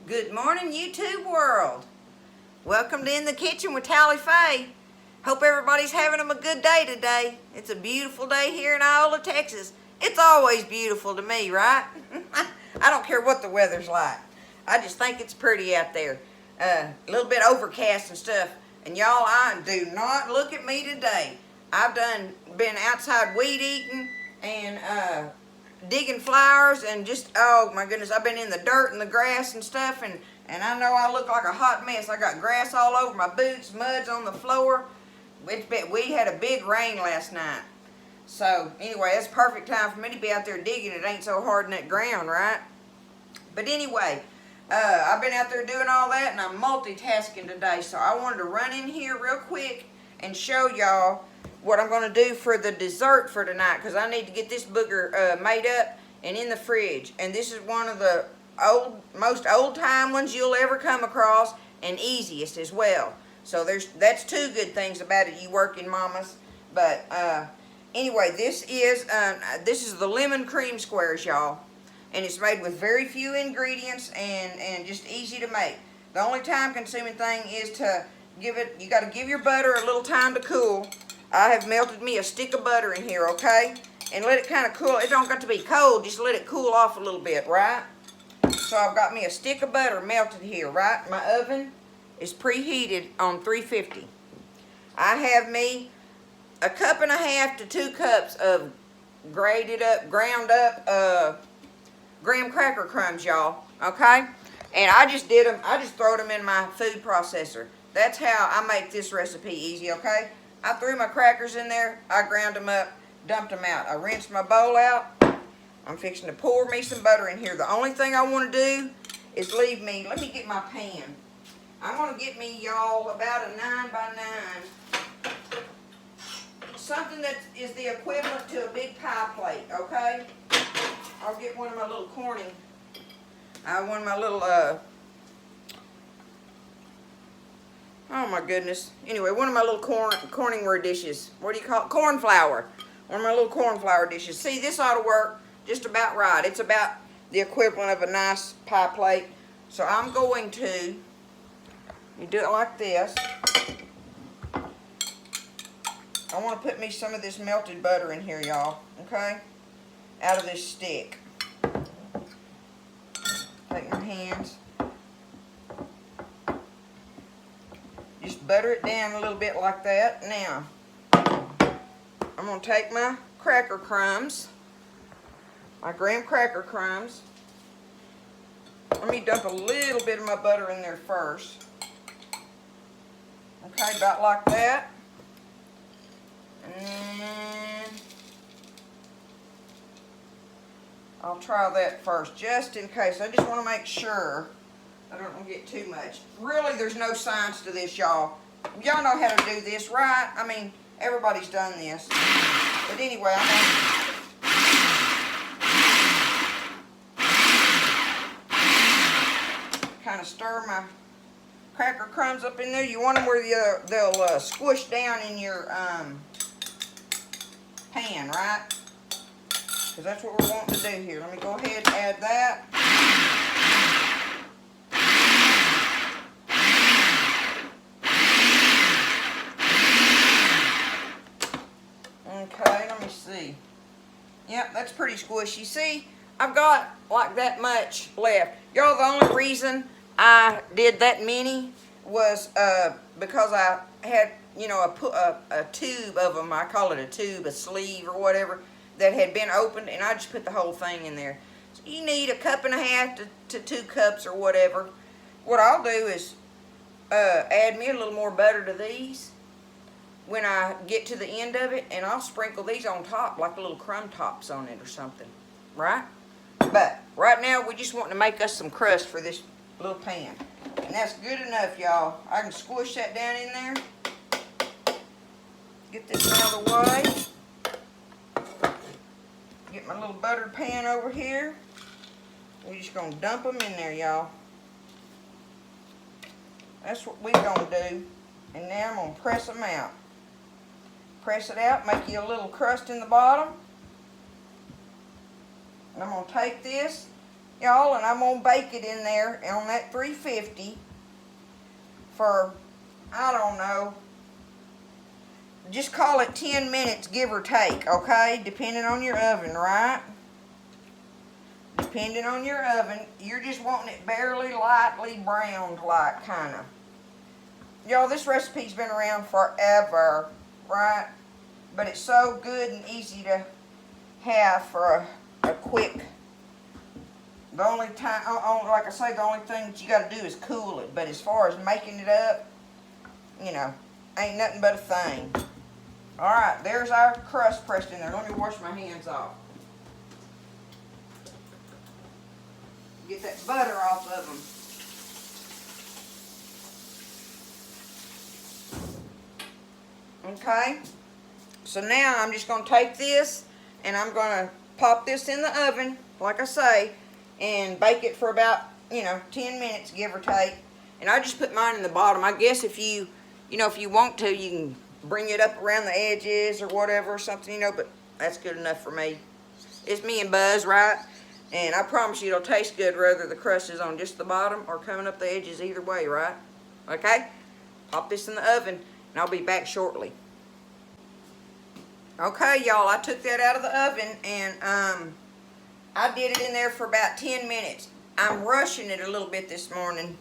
Good morning, YouTube world. Welcome to In the Kitchen with Tally Faye. Hope everybody's having a good day today. It's a beautiful day here in Iola, Texas. It's always beautiful to me, right? I don't care what the weather's like. I just think it's pretty out there. A little bit overcast and stuff. And y'all, I do not look at me today. I've been outside weed eating and digging flowers and just, oh my goodness, I've been in the dirt and the grass and stuff, and I know I look like a hot mess. I got grass all over my boots, mud's on the floor. We had a big rain last night. So anyway, it's a perfect time for me to be out there digging. It ain't so hard in that ground, right? But anyway, I've been out there doing all that, and I'm multitasking today. So I wanted to run in here real quick and show y'all what I'm going to do for the dessert for tonight, because I need to get this booger made up and in the fridge. And this is one of the most old-time ones you'll ever come across, and easiest as well. So that's two good things about it, you working mamas. But anyway, this is the lemon cream squares, y'all, and it's made with very few ingredients and just easy to make. The only time-consuming thing is to you got to give your butter a little time to cool. I have melted me a stick of butter in here, okay? And let it kind of cool. It don't got to be cold, just let it cool off a little bit, right? So I've got me a stick of butter melted here, right? My oven is preheated on 350. I have me a cup and a half to 2 cups of ground up graham cracker crumbs, y'all, okay? And I just throw them in my food processor. That's how I make this recipe easy, okay? I threw my crackers in there, I ground them up, dumped them out. I rinsed my bowl out. I'm fixing to pour me some butter in here. The only thing I want to do is let me get my pan. I'm going to get me, y'all, about a 9 by 9. Something that is the equivalent to a big pie plate, okay? I'll get one of my little one of my little, oh my goodness. Anyway, one of my little corningware dishes. What do you call it? Corn flour. One of my little corn flour dishes. See, this ought to work just about right. It's about the equivalent of a nice pie plate. So I'm going to, you do it like this. I want to put me some of this melted butter in here, y'all. Okay? Out of this stick. Take my hands. Just butter it down a little bit like that. Now, I'm going to take my cracker crumbs, my graham cracker crumbs. Let me dump a little bit of my butter in there first. Okay, about like that. And I'll try that first, just in case. I just want to make sure I don't want to get too much. Really, there's no science to this, y'all. Y'all know how to do this, right? I mean, everybody's done this. But anyway, I'm going to kind of stir my cracker crumbs up in there. You want them where they'll squish down in your pan, right? Because that's what we're wanting to do here. Let me go ahead and add that. Okay, let me see. Yep, that's pretty squishy. See, I've got like that much left. Y'all, the only reason I did that many was because I had, you know, a tube of them. I call it a tube, a sleeve or whatever, that had been opened, and I just put the whole thing in there. So you need a cup and a half to 2 cups or whatever. What I'll do is add me a little more butter to these when I get to the end of it, and I'll sprinkle these on top like little crumb tops on it or something, right? But right now we just want to make us some crust for this little pan, and that's good enough, y'all. I can squish that down in there. Get this out of the way. Get my little buttered pan over here. We're just gonna dump them in there, y'all. That's what we're gonna do. And now I'm gonna press them out. Press it out, make you a little crust in the bottom. And I'm going to take this y'all, and I'm gonna bake it in there on that 350 for, I don't know, just call it 10 minutes, give or take, okay? Depending on your oven, right? Depending on your oven, you're just wanting it barely lightly browned, like, kind of. Y'all, this recipe's been around forever, right? But it's so good and easy to have for a quick. The only time, like I say, the only thing that you got to do is cool it. But as far as making it up, you know, ain't nothing but a thing. Alright, there's our crust pressed in there. Let me wash my hands off. Get that butter off of them. Okay? So now I'm just going to take this and I'm going to pop this in the oven, like I say, and bake it for about, 10 minutes, give or take. And I just put mine in the bottom. I guess if you want to, you can bring it up around the edges or whatever or something, but that's good enough for me. It's me and Buzz, right? And I promise you it'll taste good whether the crust is on just the bottom or coming up the edges, either way, right? Okay? Pop this in the oven and I'll be back shortly. Okay, y'all, I took that out of the oven and I did it in there for about 10 minutes. I'm rushing it a little bit this morning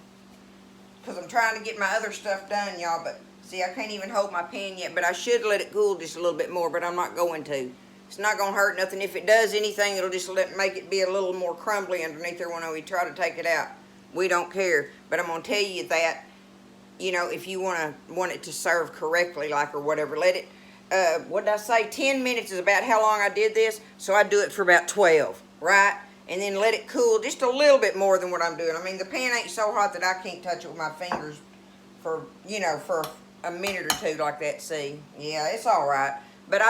because I'm trying to get my other stuff done, y'all, but see, I can't even hold my pan yet, but I should let it cool just a little bit more, but I'm not going to. It's not going to hurt nothing. If it does anything, it'll just make it be a little more crumbly underneath there when we try to take it out. We don't care, but I'm going to tell you that, if you want it to serve correctly, like, or whatever, let it, what did I say? 10 minutes is about how long I did this, so I do it for about 12, right? And then let it cool just a little bit more than what I'm doing. I mean, the pan ain't so hot that I can't touch it with my fingers for, for a minute or two like that, see? Yeah, it's all right. But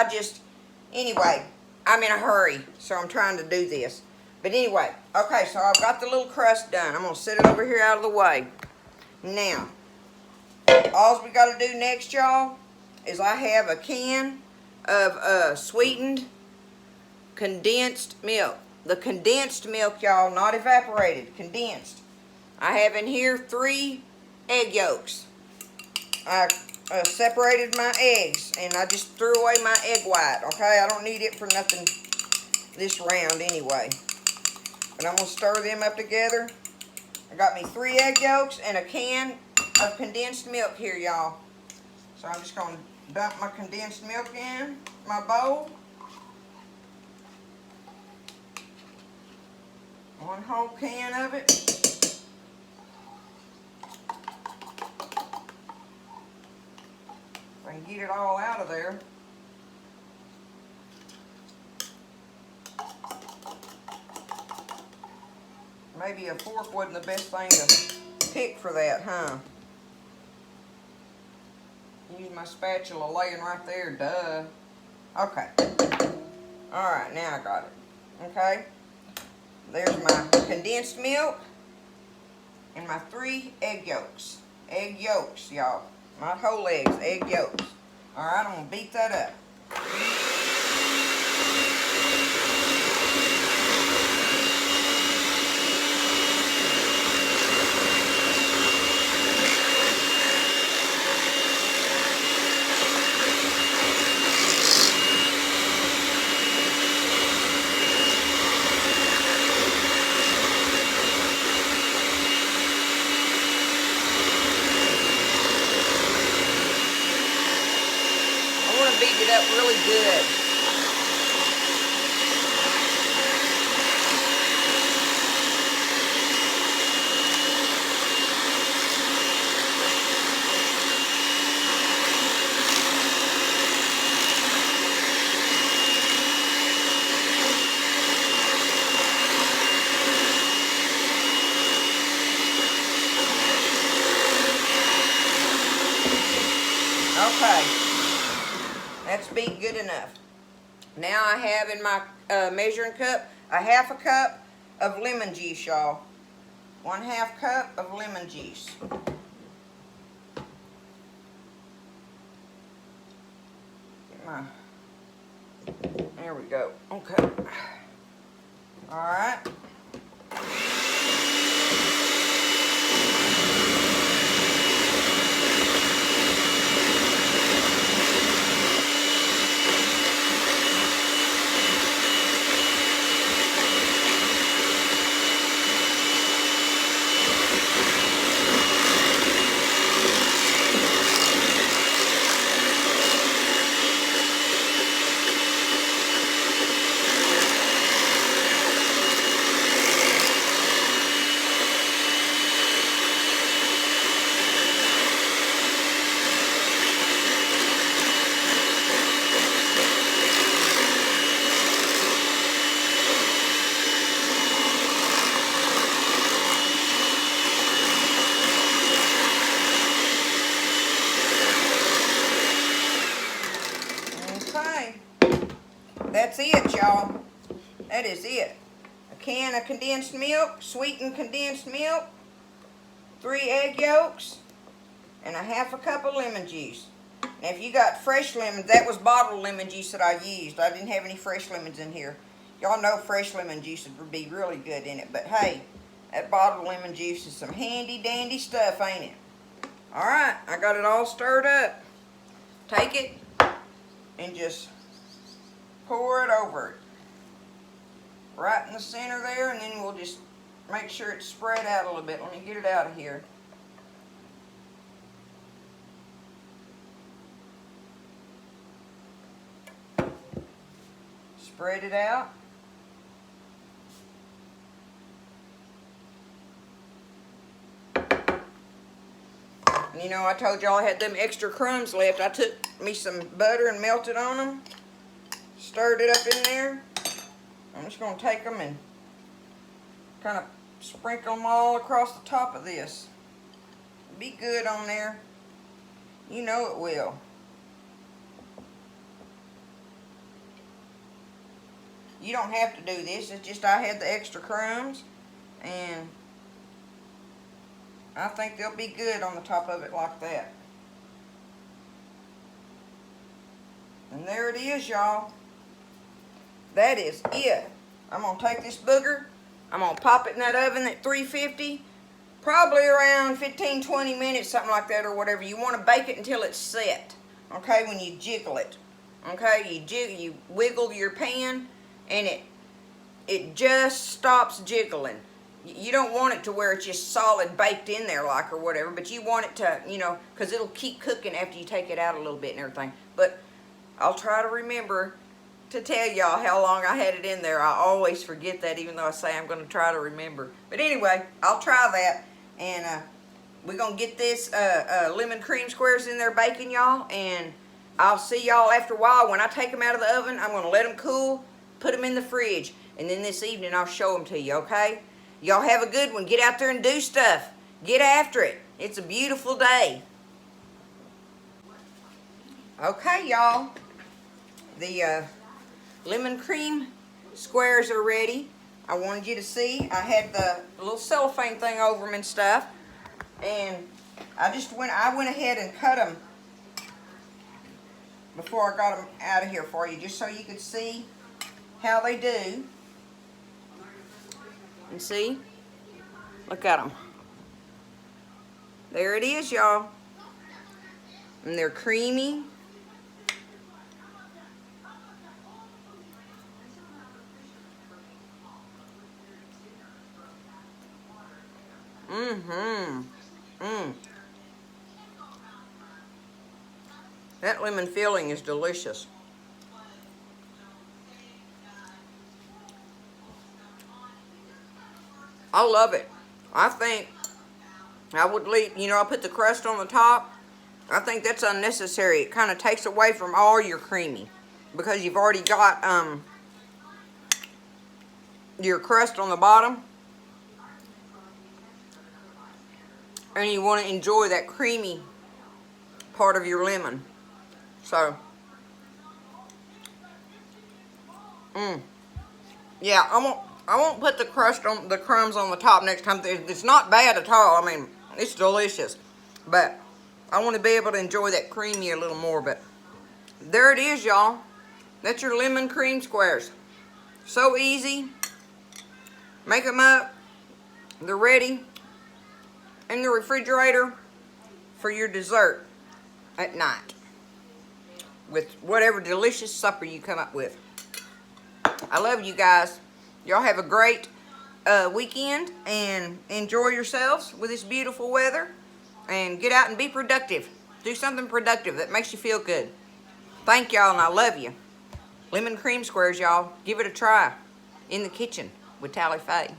anyway, I'm in a hurry, so I'm trying to do this. But anyway, okay, so I've got the little crust done. I'm going to set it over here out of the way. Now, all we got to do next, y'all, is I have a can of sweetened condensed milk. The condensed milk, y'all, not evaporated, condensed. I have in here 3 egg yolks. I separated my eggs, and I just threw away my egg white, okay? I don't need it for nothing this round anyway. But I'm going to stir them up together. I got me 3 egg yolks and a can of condensed milk here, y'all. So I'm just going to dump my condensed milk in my bowl. 1 whole can of it. If I can get it all out of there. Maybe a fork wasn't the best thing to pick for that, huh? Use my spatula laying right there, duh. Okay. Alright, now I got it. Okay. There's my condensed milk and my 3 egg yolks. Egg yolks, y'all. Not whole eggs, egg yolks. Alright, I'm going to beat that up. Beat it up really good. Okay. That's beat good enough. Now I have in my measuring cup a 1/2 cup of lemon juice, y'all. 1/2 cup of lemon juice. There we go. Okay. All right. that's it, y'all. That is it. A can of condensed milk, sweetened condensed milk, 3 egg yolks, and a half a cup of lemon juice. Now, if you got fresh lemons, that was bottled lemon juice that I used. I didn't have any fresh lemons in here. Y'all know fresh lemon juice would be really good in it. But hey, that bottled lemon juice is some handy dandy stuff, ain't it? Alright, I got it all stirred up. Take it and just pour it over it. Right in the center there, and then we'll just make sure it's spread out a little bit. Let me get it out of here. Spread it out. And you know, I told y'all I had them extra crumbs left. I took me some butter and melted on them. Stirred it up in there. I'm just going to take them and kind of sprinkle them all across the top of this. Be good on there. You know it will. You don't have to do this. It's just I had the extra crumbs, and I think they'll be good on the top of it like that. And there it is, y'all. That is it. I'm going to take this booger. I'm going to pop it in that oven at 350. Probably around 15-20 minutes, something like that, or whatever. You want to bake it until it's set. Okay, when you jiggle it. Okay, you wiggle your pan, and it just stops jiggling. You don't want it to where it's just solid baked in there like or whatever, but you want it to, you know, because it'll keep cooking after you take it out a little bit and everything. But I'll try to remember to tell y'all how long I had it in there. I always forget that, even though I say I'm going to try to remember. But anyway, I'll try that, and we're going to get this lemon cream squares in there baking, y'all, and I'll see y'all after a while. When I take them out of the oven, I'm going to let them cool, put them in the fridge, and then this evening I'll show them to you, okay? Y'all have a good one. Get out there and do stuff. Get after it. It's a beautiful day. Okay, y'all. The lemon cream squares are ready. I wanted you to see. I had the little cellophane thing over them and stuff. And I went ahead and cut them before I got them out of here for you, just so you could see how they do. And see, look at them. There it is, y'all. And they're creamy. That lemon filling is delicious. I love it. I think I would leave, you know, I put the crust on the top. I think that's unnecessary. It kind of takes away from all your creamy, because you've already got your crust on the bottom. And you want to enjoy that creamy part of your lemon. So, yeah, I won't put the crumbs on the top next time. It's not bad at all. I mean, it's delicious. But I want to be able to enjoy that creamy a little more. But there it is, y'all. That's your lemon cream squares. So easy. Make them up. They're ready in the refrigerator for your dessert at night with whatever delicious supper you come up with. I love you guys. Y'all have a great weekend and enjoy yourselves with this beautiful weather, and get out and be productive. Do something productive that makes you feel good. Thank y'all, and I love you. Lemon cream squares, y'all. Give it a try in the kitchen with Tally Faye.